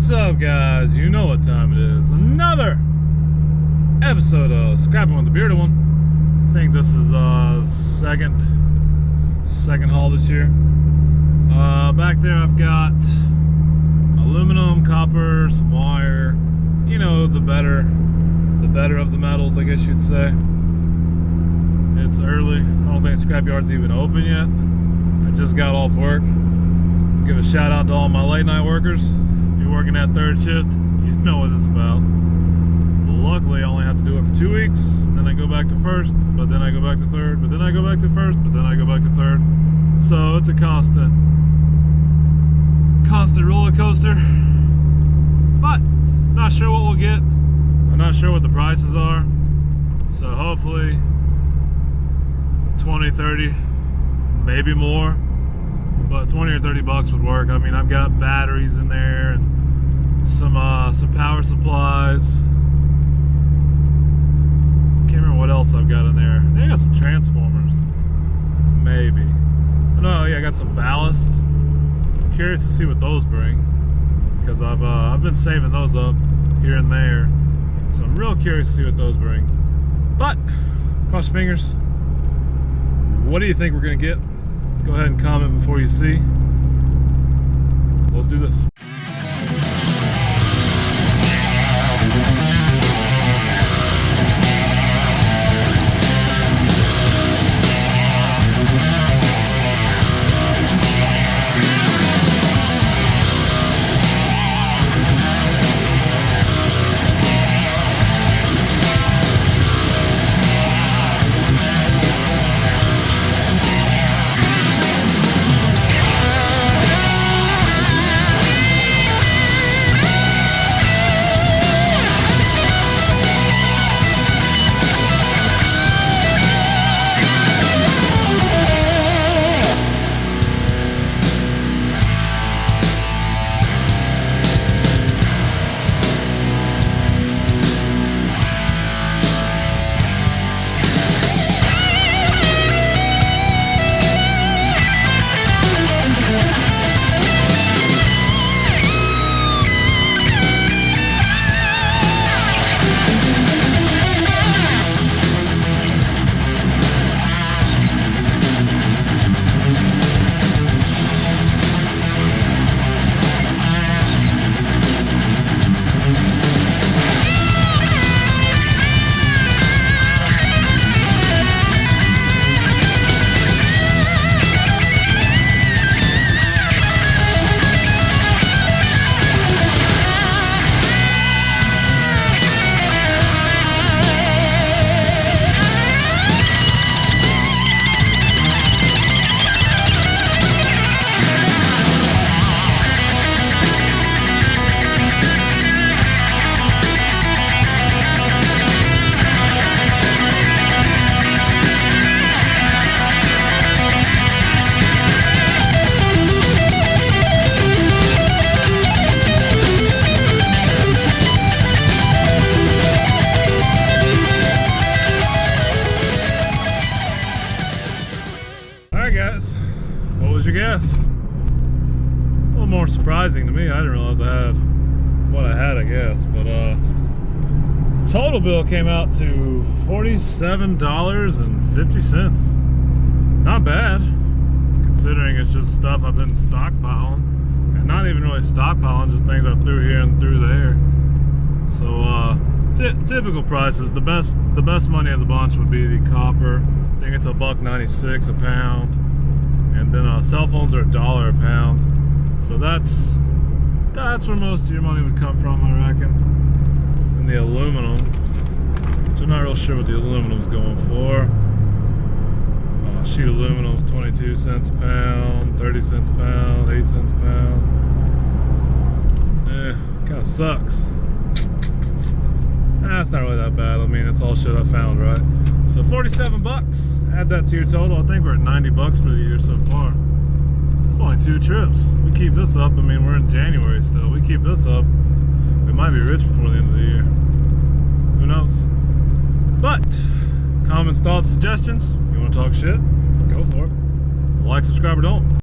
What's up, guys? You know what time it is. Another episode of Scrapping with the Bearded One. I think this is second haul this year. Back there I've got aluminum, copper, some wire. You know, the better of the metals, I guess you'd say. It's early. I don't think Scrapyard's even open yet. I just got off work. Give a shout out to all my late night workers. If you're working that third shift, you know what it's about. Luckily, I only have to do it for 2 weeks. Then I go back to first, but then I go back to third, but then I go back to first, but then I go back to third. So it's a constant roller coaster. But not sure what we'll get. I'm not sure what the prices are. So hopefully 20, 30, maybe more. But 20 or 30 bucks would work. I mean, I've got batteries in there and some power supplies. Can't remember what else I've got in there. I think I got some transformers. Maybe. No, yeah, I got some ballast. I'm curious to see what those bring, because I've been saving those up here and there. So I'm real curious to see what those bring. But cross your fingers. What do you think we're gonna get? Go ahead and comment before you see. Let's do this. Guys, what was your guess? A little more surprising to me. I didn't realize I had what I had, I guess. But the total bill came out to $47.50. Not bad, considering it's just stuff I've been stockpiling, and not even really stockpiling, just things I threw here and through there. So typical prices. The best money of the bunch would be the copper. I think it's $1.96 a pound, and then cell phones are $1 a pound. So that's where most of your money would come from, I reckon. And the aluminum, which I'm not real sure what the aluminum's going for. Sheet aluminum is 22 cents a pound, 30 cents a pound, 8 cents a pound. Kind of sucks. It's not really that bad. I mean, it's all shit I found, right? So 47 bucks. Add that to your total. I think we're at 90 bucks for the year so far. It's only 2 trips. We keep this up. I mean, we're in January still. We keep this up, we might be rich before the end of the year. Who knows? But comments, thoughts, suggestions. You want to talk shit? Go for it. Like, subscribe, or don't.